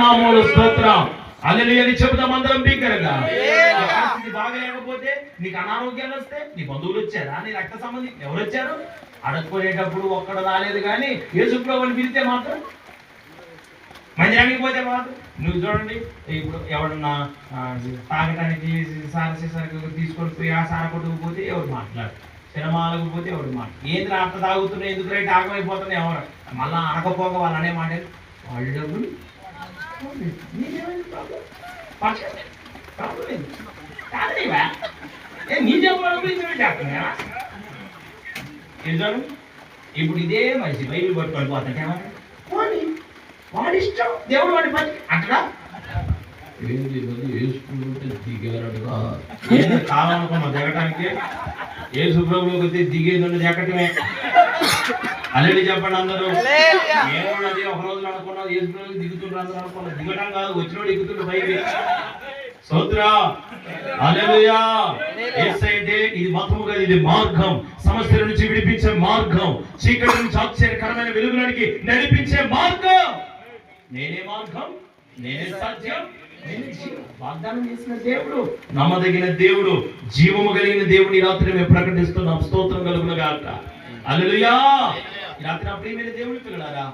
నామములో స్తోత్రం హల్లెలూయా అని చెబుదాం అందరం బిగ్గరగా. బాగా లేకపోతే నీకు అనారోగ్యాలు వస్తే నీ బంధువులు వచ్చారా, నీ రక్త సంబంధి ఎవరు వచ్చారు? అడుక్కునేటప్పుడు ఒక్కడ రాలేదు, కానీ యేసుప్రభువుని పిలిస్తే మాత్రం మందిరానికి పోతే మాత్రం. నువ్వు చూడండి, ఇప్పుడు ఎవడన్నా తాగడానికి సరికి తీసుకొని పోయి ఆ సార కొట్టుకుపోతే ఎవరు మాట్లాడు, సినిమాలకు పోతే ఎవరు ఏంది అంత తాగుతున్నాయి, ఎందుకు రైట్ ఆగమైపోతున్నాయి ఎవరు మళ్ళా అనకపోక వాళ్ళు అనే మాట వాళ్ళు డబ్బులు ఇప్పుడు ఇదే మనిషి బైబిల్ పట్టుకొని పోతుంటే వాడి ఇష్టం, దేవుడు వాడి పని అట్లా ఏంది వేసుకుంటే దిగారడుగా ఏంది కావాలనుకున్నా దిగటానికి. ఏ శుభ్రంలోకి వస్తే దిగేదండి దిగటమే. అల్లెడి చెప్పండి అందరూ. నేను అది ఒక రోజులు అనుకున్నా ఏ శుభ్రంలోకి దిగుతుండ్రు అందరూ అనుకున్నా. దిగటం కాదు, వచ్చినోడు దిగుతుండ్రు పైకి. స్తోత్రం హల్లెలూయా. యేసయ్య అంటే ఇది మతము కాదు, ఇది మార్గం. సమస్యల నుంచి విడిపించే మార్గం, చీకటి నుంచి ఆశ్చర్యకరమైన వెలుగులోనికి నడిపించే మార్గం. నేనే మార్గం, నేనే సత్యం, నేనే జీవం. వాగ్దానం చేసిన దేవుడు, నమ్మదగిన దేవుడు, జీవము కలిగిన దేవుడు ఈ రాత్రి మేము ప్రకటిస్తున్నాం. స్తోత్రం కలుగును గాక. హల్లెలూయా. ఈ రాత్రి ప్రియమైన దేవుని పిల్లలారా,